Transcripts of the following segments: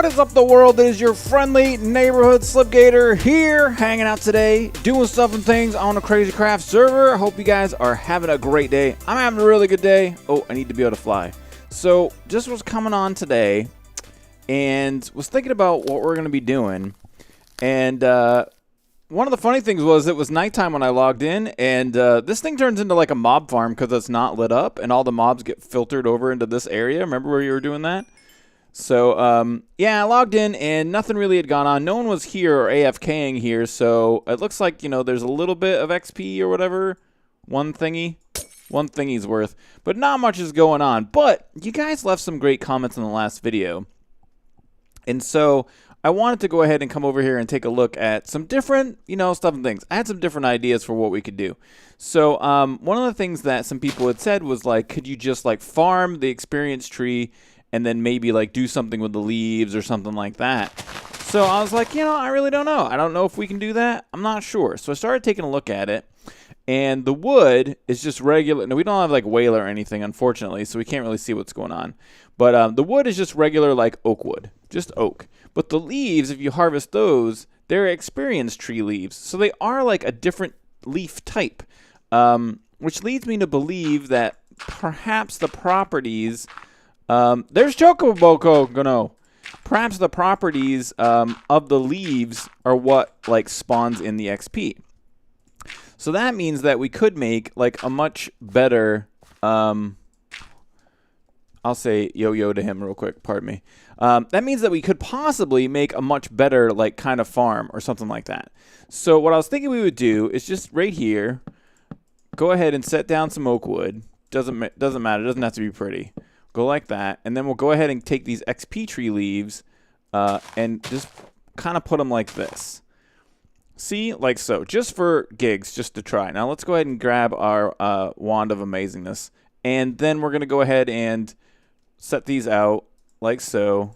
What is up, the world? It is your friendly neighborhood Slipgator here, hanging out today, doing stuff and things on a Crazy Craft server. I hope you guys are having a great day. I'm having a really good day. Oh, I need to be able to fly. So, just was coming on today and was thinking about what we're going to be doing. And one of the funny things was it was nighttime when I logged in, and this thing turns into like a mob farm because it's not lit up, and all the mobs get filtered over into this area. Remember where you were doing that? So, yeah, I logged in, and nothing really had gone on. No one was here or AFKing here, so it looks like, you know, there's a little bit of XP or whatever. One thingy's worth. But not much is going on. But you guys left some great comments in the last video. And so I wanted to go ahead and come over here and take a look at some different, you know, stuff and things. I had some different ideas for what we could do. So, one of the things that some people had said was, like, could you just, like, farm the experience tree and then maybe like do something with the leaves or something like that. So I was like, you know, I really don't know. I don't know if we can do that. I'm not sure. So I started taking a look at it, and the wood is just regular. No, we don't have like whaler or anything, unfortunately, so we can't really see what's going on. But the wood is just regular like oak wood, just oak. But the leaves, if you harvest those, they're experience tree leaves. So they are like a different leaf type, which leads me to believe that perhaps the properties... there's Chocoboko Gono. Perhaps the properties of the leaves are what like spawns in the XP. So that means that we could make like a much better. I'll say yo-yo to him real quick. Pardon me. That means that we could possibly make a much better like kind of farm or something like that. So what I was thinking we would do is just right here, go ahead and set down some oak wood. Doesn't matter. It doesn't have to be pretty. Go like that, and then we'll go ahead and take these XP tree leaves and just kind of put them like this. See? Like so. Just for gigs, just to try. Now let's go ahead and grab our Wand of Amazingness, and then we're going to go ahead and set these out like so,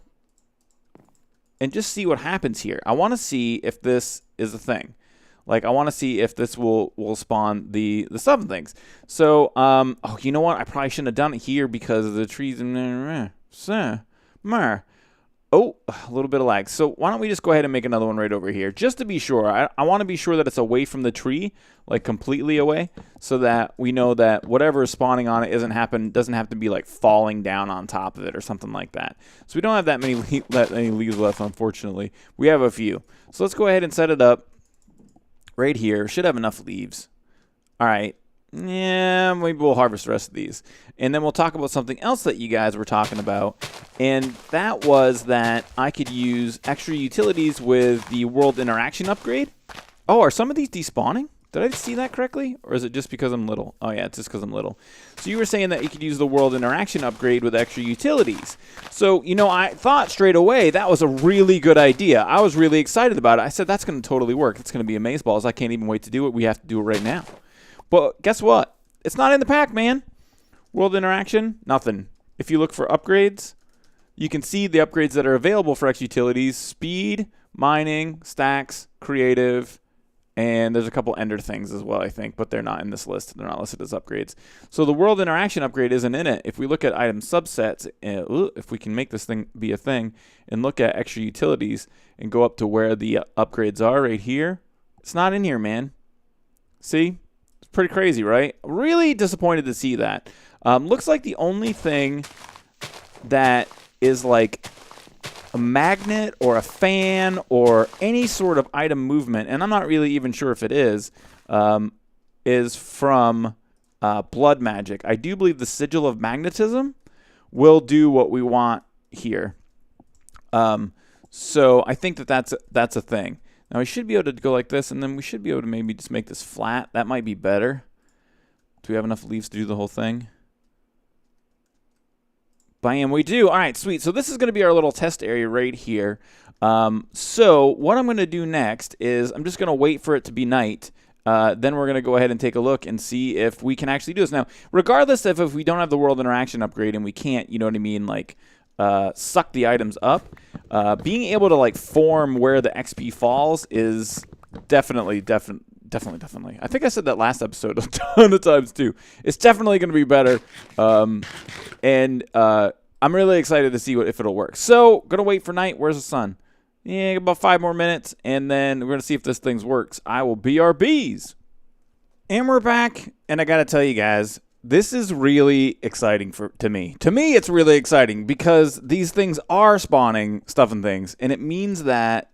and just see what happens here. I want to see if this is a thing. Like, I want to see if this will spawn the stuff and things. So, oh, you know what? I probably shouldn't have done it here because of the trees. Oh, a little bit of lag. So, why don't we just go ahead and make another one right over here? Just to be sure. I want to be sure that it's away from the tree, like completely away, so that we know that whatever is spawning on it doesn't have to be, like, falling down on top of it or something like that. So, we don't have that many leaves left, unfortunately. We have a few. So, let's go ahead and set it up. Right here, should have enough leaves. All right, yeah, maybe we'll harvest the rest of these. And then we'll talk about something else that you guys were talking about. And that was that I could use extra utilities with the world interaction upgrade. Oh, are some of these despawning? Did I see that correctly? Or is it just because I'm little? Oh, yeah, it's just because I'm little. So you were saying that you could use the world interaction upgrade with extra utilities. So, you know, I thought straight away that was a really good idea. I was really excited about it. I said, that's going to totally work. It's going to be amazeballs. I can't even wait to do it. We have to do it right now. But guess what? It's not in the pack, man. World interaction, nothing. If you look for upgrades, you can see the upgrades that are available for extra utilities. Speed, mining, stacks, creative, and there's a couple ender things as well, I think, but they're not in this list. They're not listed as upgrades. So the world interaction upgrade isn't in it. If we look at item subsets, if we can make this thing be a thing, and look at extra utilities and go up to where the upgrades are right here, it's not in here, man. See? It's pretty crazy, right? Really disappointed to see that. Looks like the only thing that is like a magnet or a fan or any sort of item movement, and I'm not really even sure if it is from blood magic. I do believe the sigil of magnetism will do what we want here. So I think that that's a thing. Now we should be able to go like this, and then we should be able to maybe just make this flat. That might be better. Do we have enough leaves to do the whole thing? Bam, we do. All right, sweet. So this is going to be our little test area right here. So what I'm going to do next is I'm just going to wait for it to be night. Then we're going to go ahead and take a look and see if we can actually do this. Now, regardless of if we don't have the world interaction upgrade and we can't, you know what I mean, like suck the items up, being able to like form where the XP falls is definitely. I think I said that last episode a ton of times too. It's definitely going to be better. And I'm really excited to see if it'll work. So, gonna wait for night. Where's the sun? Yeah, about 5 more minutes, and then we're gonna see if this thing works. I will BRBs. And we're back, and I gotta tell you guys, this is really exciting to me. To me, it's really exciting because these things are spawning stuff and things, and it means that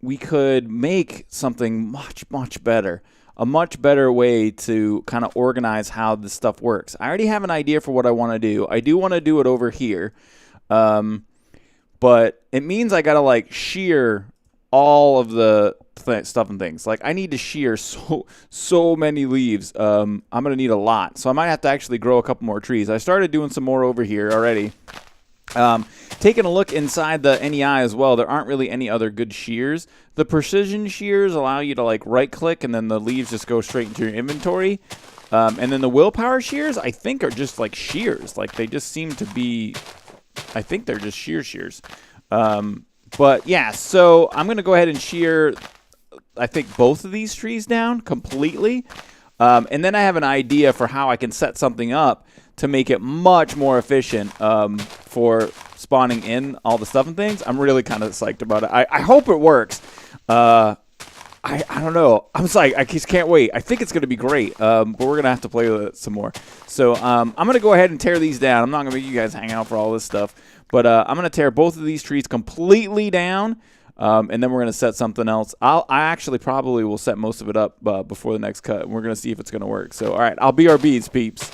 we could make something much, much better. A much better way to kind of organize how this stuff works. I already have an idea for what I want to do. I do want to do it over here. But it means I got to like shear all of the stuff and things. Like I need to shear so many leaves. I'm going to need a lot. So I might have to actually grow a couple more trees. I started doing some more over here already. Taking a look inside the NEI as well, there aren't really any other good shears. The precision shears allow you to like right click and then the leaves just go straight into your inventory. And then the willpower shears I think are just like shears. Like they just seem to be, I think they're just shears. But yeah, so I'm going to go ahead and shear, I think, both of these trees down completely. And then I have an idea for how I can set something up to make it much more efficient for spawning in all the stuff and things. I'm really kind of psyched about it. I hope it works. I don't know. I'm psyched. I just can't wait. I think it's going to be great, but we're going to have to play with it some more. So I'm going to go ahead and tear these down. I'm not going to make you guys hang out for all this stuff, but I'm going to tear both of these trees completely down, and then we're going to set something else. I actually probably will set most of it up before the next cut, and we're going to see if it's going to work. So, all right, I'll BRBs, peeps.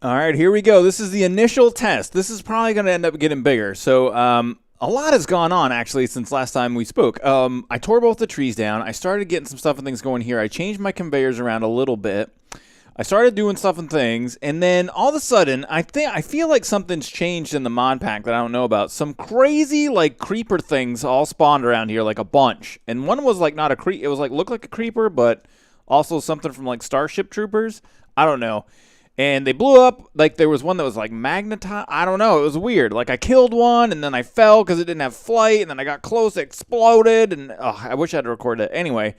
All right, here we go. This is the initial test. This is probably going to end up getting bigger. So a lot has gone on, actually, since last time we spoke. I tore both the trees down. I started getting some stuff and things going here. I changed my conveyors around a little bit. I started doing stuff and things, and then all of a sudden, I feel like something's changed in the mod pack that I don't know about. Some crazy, like, creeper things all spawned around here, like a bunch. And one was, like, not a creeper. It was, like, looked like a creeper, but also something from, like, Starship Troopers. I don't know. And they blew up. Like, there was one that was, like, magnetized. I don't know. It was weird. Like, I killed one, and then I fell because it didn't have flight, and then I got close, it exploded, and I wish I had recorded it. Anyway,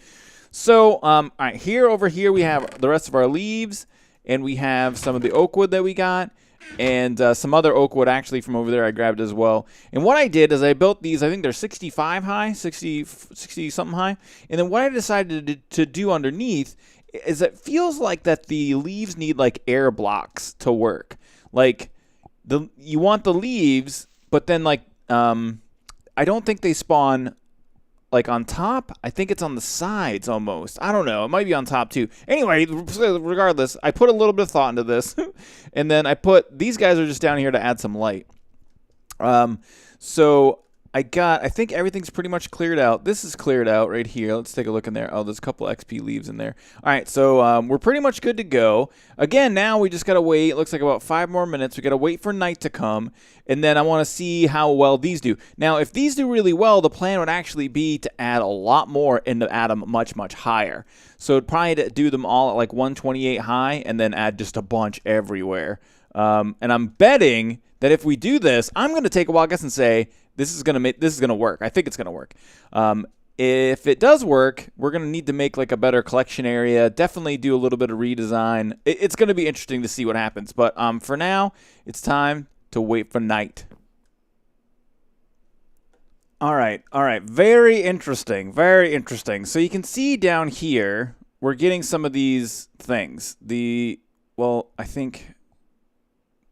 so, all right, over here we have the rest of our leaves, and we have some of the oak wood that we got, and some other oak wood, actually, from over there I grabbed as well. And what I did is I built these, I think they're 65 high, 60-something high, and then what I decided to do underneath is it feels like that the leaves need like air blocks to work. Like you want the leaves, but then like I don't think they spawn like on top. I think it's on the sides almost. I don't know. It might be on top too. Anyway, regardless, I put a little bit of thought into this, and then I put these guys are just down here to add some light. So I think everything's pretty much cleared out. This is cleared out right here. Let's take a look in there. Oh, there's a couple XP leaves in there. All right, so we're pretty much good to go. Again, now we just got to wait. It looks like about 5 more minutes. We got to wait for night to come, and then I want to see how well these do. Now, if these do really well, the plan would actually be to add a lot more and to add them much, much higher. So it'd probably do them all at like 128 high and then add just a bunch everywhere. And I'm betting that if we do this, I'm going to take a wild guess and say, this is gonna work. I think it's gonna work. If it does work, we're gonna need to make like a better collection area. Definitely do a little bit of redesign. It's gonna be interesting to see what happens. But for now, it's time to wait for night. All right. Very interesting. Very interesting. So you can see down here, we're getting some of these things. I think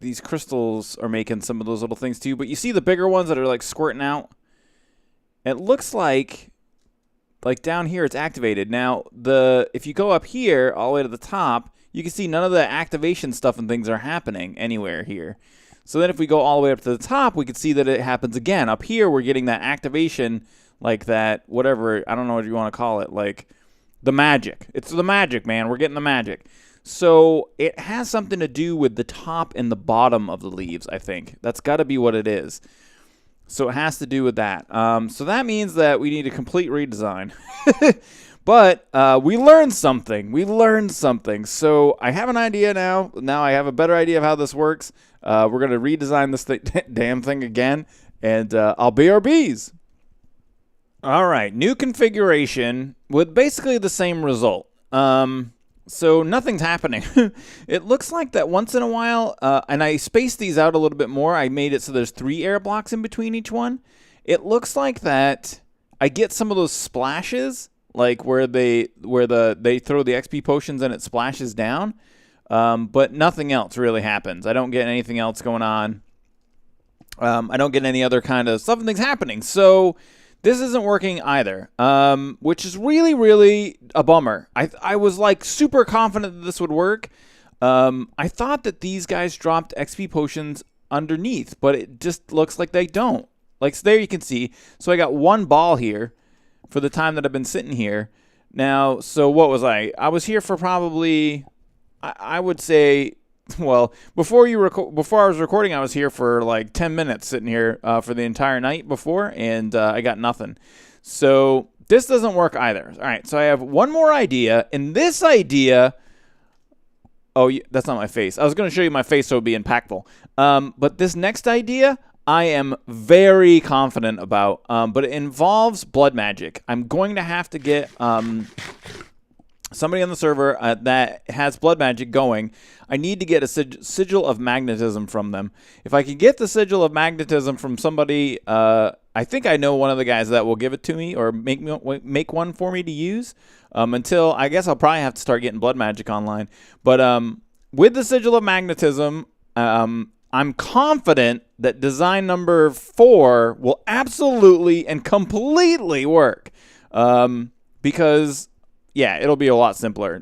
these crystals are making some of those little things too, but you see the bigger ones that are like squirting out? It looks like down here it's activated. Now, if you go up here all the way to the top, you can see none of the activation stuff and things are happening anywhere here. So then if we go all the way up to the top, we can see that it happens again. Up here, we're getting that activation, like that, whatever, I don't know what you want to call it, like the magic. It's the magic, man. We're getting the magic. So it has something to do with the top and the bottom of the leaves, I think. That's got to be what it is. So it has to do with that. So that means that we need a complete redesign. But we learned something. So I have an idea now. Now I have a better idea of how this works. We're going to redesign this damn thing again. And I'll BRBs. All right. New configuration with basically the same result. So nothing's happening. It looks like that once in a while, and I spaced these out a little bit more. I made it so there's 3 air blocks in between each one. It looks like that I get some of those splashes, like where they throw the XP potions and it splashes down, but nothing else really happens. I don't get anything else going on. I don't get any other kind of something's happening. So this isn't working either, which is really, really a bummer. I was like super confident that this would work. I thought that these guys dropped XP potions underneath, but it just looks like they don't. Like, so there you can see. So I got 1 ball here for the time that I've been sitting here. Now, so what was I? I was here for probably, I would say, well, before I was recording, I was here for like 10 minutes sitting here for the entire night before, and I got nothing. So this doesn't work either. All right, so I have one more idea, and this idea, oh, that's not my face. I was going to show you my face so it would be impactful. But this next idea, I am very confident about, but it involves blood magic. I'm going to have to get somebody on the server that has blood magic going. I need to get a sigil of magnetism from them. If I can get the sigil of magnetism from somebody, I think I know one of the guys that will give it to me or make one for me to use. Until I guess I'll probably have to start getting blood magic online. But with the sigil of magnetism, I'm confident that design number 4 will absolutely and completely work. Because yeah, it'll be a lot simpler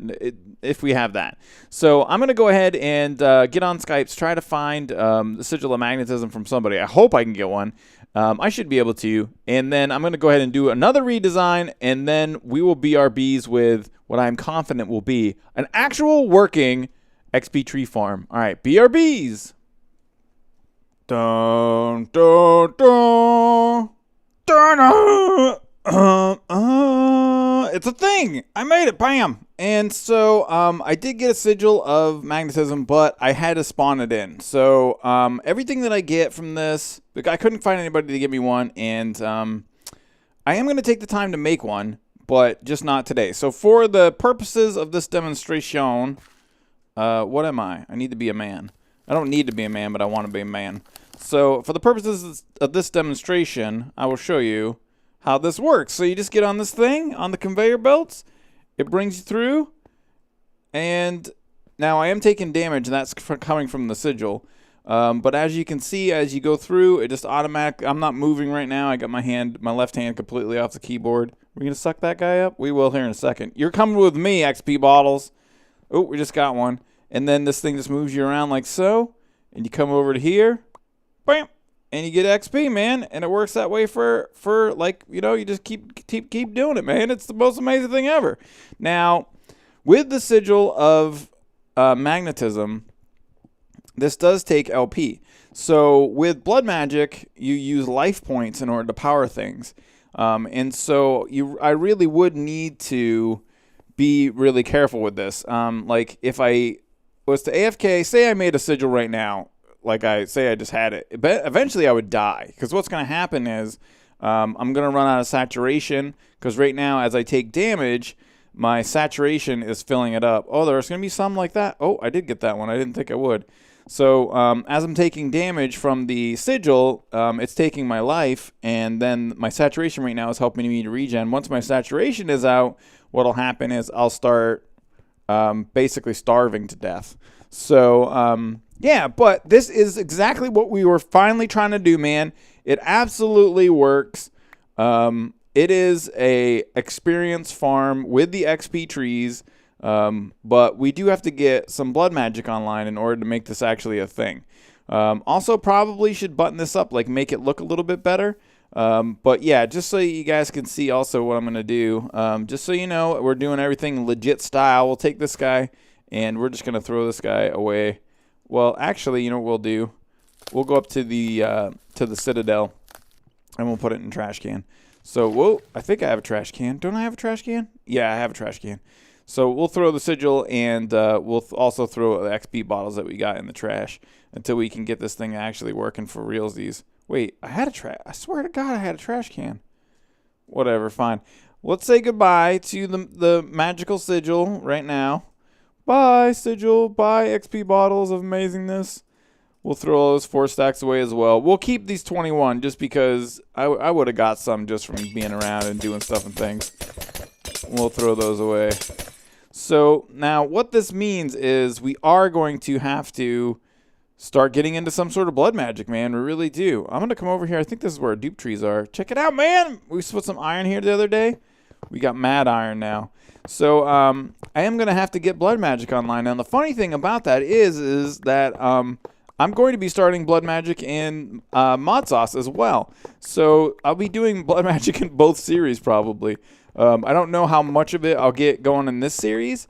if we have that. So I'm going to go ahead and get on Skype, try to find the sigil of magnetism from somebody. I hope I can get one. I should be able to. And then I'm going to go ahead and do another redesign, and then we will BRBs with what I'm confident will be an actual working XP tree farm. All right, BRBs. Dun, dun, dun. Dun, it's a thing. I made it. Bam. And so I did get a sigil of magnetism, but I had to spawn it in. So everything that I get from this, I couldn't find anybody to give me one, and I am going to take the time to make one, but just not today. So for the purposes of this demonstration, what am I? I need to be a man. I don't need to be a man, but I want to be a man. So for the purposes of this demonstration, I will show you how this works. So you just get on this thing, on the conveyor belts. It brings you through. And now I am taking damage, and that's coming from the sigil. But as you can see, as you go through, it just automatically, I'm not moving right now. I got my left hand completely off the keyboard. We're going to suck that guy up? We will here in a second. You're coming with me, XP bottles. Oh, we just got one. And then this thing just moves you around like so. And you come over to here. Bam. And you get XP, man, and it works that way for like, you know, you just keep doing it, man. It's the most amazing thing ever. Now, with the sigil of magnetism, this does take LP. So with blood magic, you use life points in order to power things, and so I really would need to be really careful with this. Like if I was to AFK, say I made a sigil right now. Like I say, I just had it. But eventually I would die. Because what's going to happen is I'm going to run out of saturation. Because right now, as I take damage, my saturation is filling it up. Oh, there's going to be some like that. Oh, I did get that one. I didn't think I would. So as I'm taking damage from the sigil, it's taking my life. And then my saturation right now is helping me to regen. Once my saturation is out, what will happen is I'll start basically starving to death. So yeah, but this is exactly what we were finally trying to do, man. It absolutely works. It is a experience farm with the XP trees, but we do have to get some blood magic online in order to make this actually a thing. Also, probably should button this up, like make it look a little bit better. But yeah, just so you guys can see also what I'm going to do, just so you know, we're doing everything legit style. We'll take this guy, and we're just going to throw this guy away. Well, actually, you know what we'll do? We'll go up to the Citadel, and we'll put it in a trash can. So, whoa, I think I have a trash can. Don't I have a trash can? Yeah, I have a trash can. So we'll throw the sigil, and we'll also throw the XP bottles that we got in the trash until we can get this thing actually working for realsies. Wait, I swear to God I had a trash can. Whatever, fine. Let's say goodbye to the magical sigil right now. Bye, sigil. Bye, XP bottles of amazingness. We'll throw all those 4 stacks away as well. We'll keep these 21 just because I would have got some just from being around and doing stuff and things. We'll throw those away. So now what this means is we are going to have to start getting into some sort of blood magic, man. We really do. I'm going to come over here. I think this is where our dupe trees are. Check it out, man. We put some iron here the other day. We got mad iron now. So I am going to have to get blood magic online. Now, the funny thing about that is that I'm going to be starting blood magic in mod sauce as well. So I'll be doing blood magic in both series probably. I don't know how much of it I'll get going in this series,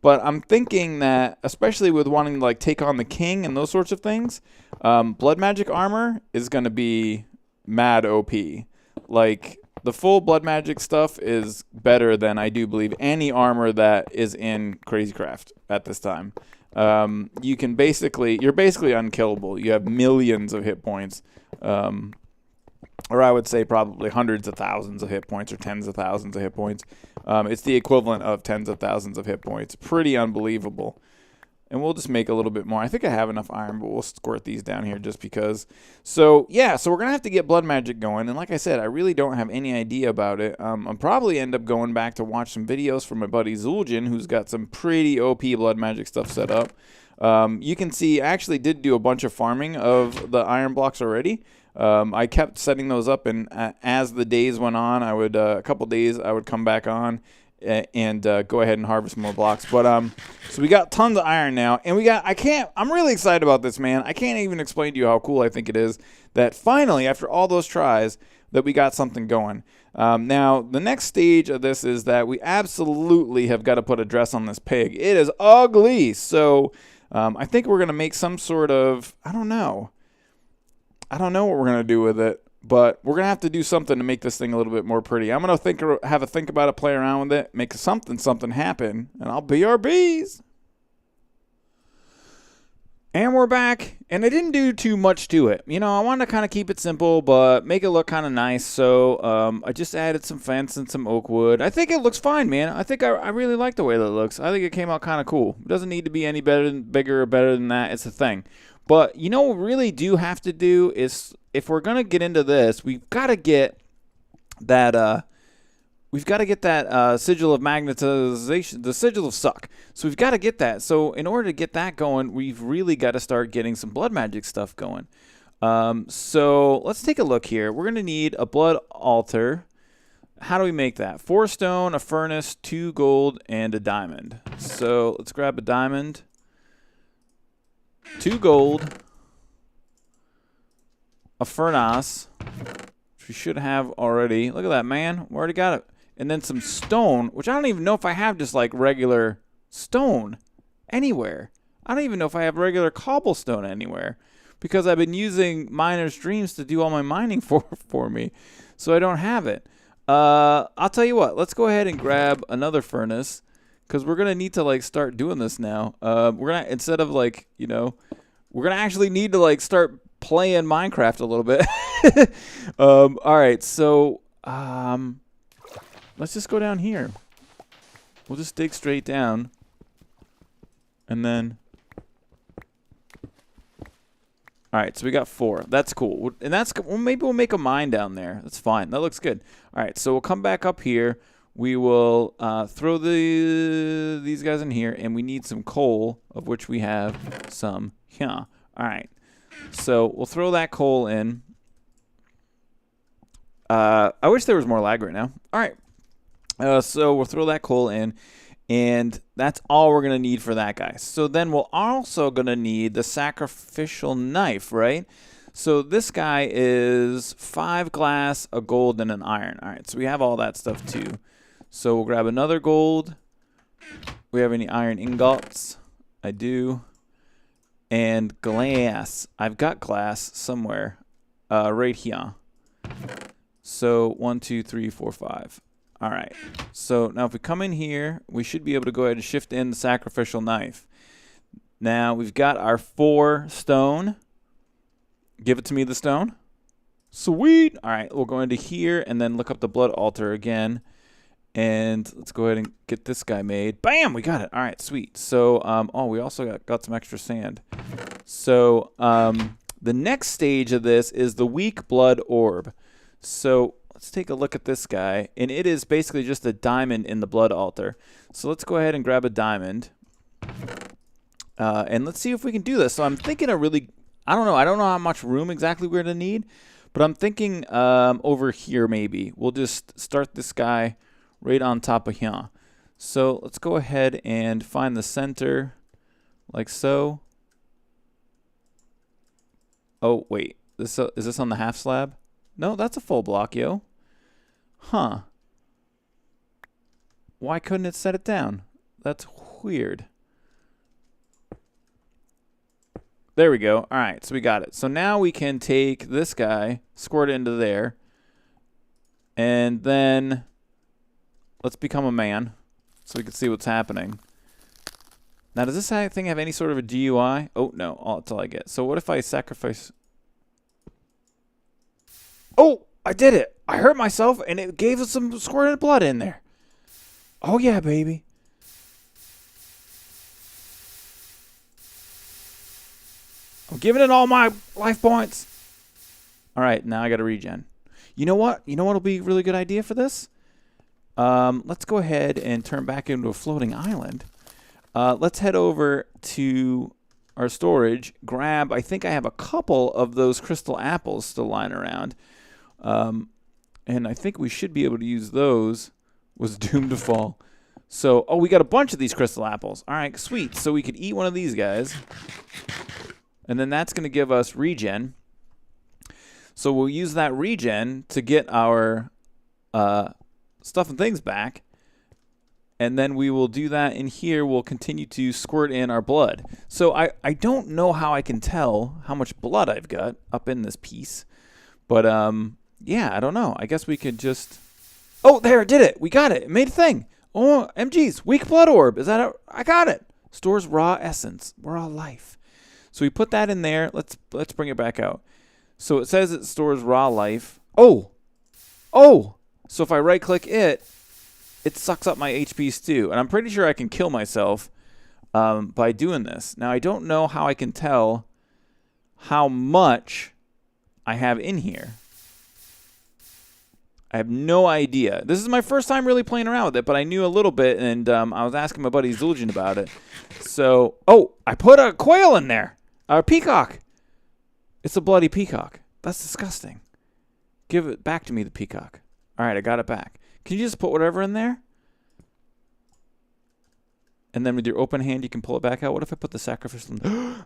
but I'm thinking that, especially with wanting to like take on the king and those sorts of things, blood magic armor is going to be mad OP. Like, the full blood magic stuff is better than, I do believe, any armor that is in Crazy Craft at this time. You're basically unkillable. You have millions of hit points. Or I would say probably hundreds of thousands of hit points or tens of thousands of hit points. It's the equivalent of tens of thousands of hit points. Pretty unbelievable. And we'll just make a little bit more. I think I have enough iron, but we'll squirt these down here just because. So, yeah, so we're going to have to get blood magic going. And like I said, I really don't have any idea about it. I'll probably end up going back to watch some videos from my buddy Zul'jin, who's got some pretty OP blood magic stuff set up. You can see I actually did do a bunch of farming of the iron blocks already. I kept setting those up, and as the days went on, I would a couple days I would come back on and go ahead and harvest more blocks. But so we got tons of iron now, and I'm really excited about this, man. I can't even explain to you how cool I think it is that finally, after all those tries, that we got something going. Now, the next stage of this is that we absolutely have got to put a dress on this pig. It is ugly, so I think we're going to make some sort of, I don't know what we're going to do with it, but we're going to have to do something to make this thing a little bit more pretty. I'm going to have a think about it, play around with it, make something happen, and I'll be our bees. And we're back, and I didn't do too much to it. You know, I wanted to kind of keep it simple, but make it look kind of nice, so I just added some fence and some oak wood. I think it looks fine, man. I think I really like the way that it looks. I think it came out kind of cool. It doesn't need to be any bigger or better than that. It's a thing. But, you know what we really do have to do is, if we're going to get into this, we've got to get that, sigil of magnetization, the sigil of suck. So we've got to get that. So in order to get that going, we've really got to start getting some blood magic stuff going. So let's take a look here. We're going to need a blood altar. How do we make that? 4 stone, a furnace, 2 gold, and a diamond. So let's grab a diamond. 2 gold, a furnace, which we should have already. Look at that, man. We already got it. And then some stone, which I don't even know if I have just like regular stone anywhere. I don't even know if I have regular cobblestone anywhere because I've been using Miner's Dreams to do all my mining for me. So I don't have it. I'll tell you what. Let's go ahead and grab another furnace. Because we're going to need to, like, start doing this now. We're going to, instead of, like, you know, we're going to actually need to, like, start playing Minecraft a little bit. All right, so let's just go down here. We'll just dig straight down. And then... All right, so we got 4. That's cool. And maybe we'll make a mine down there. That's fine. That looks good. All right, so we'll come back up here. We will throw these guys in here, and we need some coal, of which we have some here. All right. So we'll throw that coal in. I wish there was more lag right now. All right. So we'll throw that coal in, and that's all we're going to need for that guy. So then we're also going to need the sacrificial knife, right? So this guy is 5 glass, a gold, and an iron. All right, so we have all that stuff too. So we'll grab another gold. We have any iron ingots? I do. And glass. I've got glass somewhere. Right here. So 1, 2, 3, 4, 5. All right. So now if we come in here, we should be able to go ahead and shift in the sacrificial knife. Now we've got our 4 stone. Give it to me, the stone. Sweet. All right. We'll go into here and then look up the blood altar again. And let's go ahead and get this guy made. Bam! We got it. All right, sweet. So, oh, we also got some extra sand. So, the next stage of this is the weak blood orb. So, let's take a look at this guy. And it is basically just a diamond in the blood altar. So, let's go ahead and grab a diamond. And let's see if we can do this. So, I'm thinking I don't know how much room exactly we're going to need. But I'm thinking over here maybe. We'll just start this guy right on top of here. So let's go ahead and find the center like so. Oh, wait. Is this on the half slab? No, that's a full block, yo. Huh. Why couldn't it set it down? That's weird. There we go. All right, so we got it. So now we can take this guy, squirt it into there, and then let's become a man so we can see what's happening. Now, does this thing have any sort of a GUI? Oh, no. That's all I get. So what if I sacrifice? Oh, I did it. I hurt myself, and it gave us some squirted blood in there. Oh, yeah, baby. I'm giving it all my life points. All right, now I got to regen. You know what? You know what will be a really good idea for this? Let's go ahead and turn back into a floating island. Let's head over to our storage. Grab, I think I have a couple of those crystal apples still lying around. And I think we should be able to use those. Was doomed to fall. So, oh, we got a bunch of these crystal apples. All right, sweet. So we could eat one of these guys. And then that's going to give us regen. So we'll use that regen to get our stuff and things back. And then we will do that in here. We'll continue to squirt in our blood. So I don't know how I can tell how much blood I've got up in this piece. But, yeah, I don't know. I guess we could just... Oh, there, it did it. We got it. It made a thing. Oh, MG's weak blood orb. Is that a... I got it. Stores raw essence. Raw life. So we put that in there. Let's bring it back out. So it says it stores raw life. Oh! Oh! So if I right-click it, it sucks up my HP too. And I'm pretty sure I can kill myself by doing this. Now, I don't know how I can tell how much I have in here. I have no idea. This is my first time really playing around with it, but I knew a little bit, and I was asking my buddy Zuljan about it. So, oh, I put a quail in there. A peacock. It's a bloody peacock. That's disgusting. Give it back to me, the peacock. All right, I got it back. Can you just put whatever in there? And then with your open hand, you can pull it back out. What if I put the sacrificial?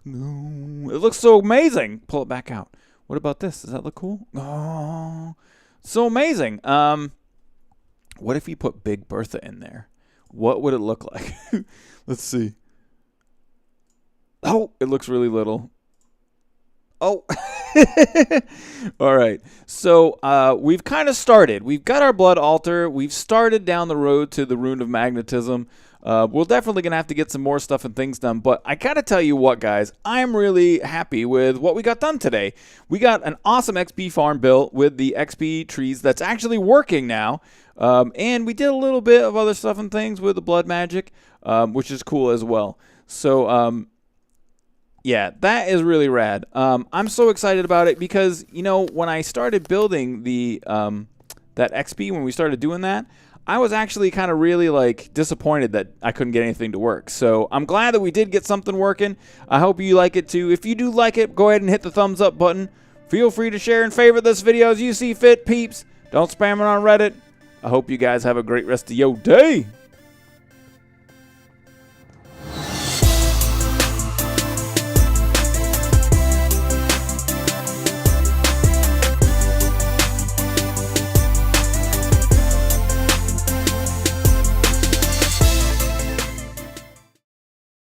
No. It looks so amazing. Pull it back out. What about this? Does that look cool? Oh. So amazing. What if you put Big Bertha in there? What would it look like? Let's see. Oh, it looks really little. Oh. All right. So we've kind of started. We've got our blood altar. We've started down the road to the rune of magnetism. We're definitely going to have to get some more stuff and things done. But I got to tell you what, guys. I'm really happy with what we got done today. We got an awesome XP farm built with the XP trees that's actually working now. And we did a little bit of other stuff and things with the blood magic, which is cool as well. So, yeah, that is really rad. I'm so excited about it because, you know, when I started building the that XP, when we started doing that, I was actually kind of really, like, disappointed that I couldn't get anything to work. So I'm glad that we did get something working. I hope you like it, too. If you do like it, go ahead and hit the thumbs up button. Feel free to share and favorite this video as you see fit, peeps. Don't spam it on Reddit. I hope you guys have a great rest of your day.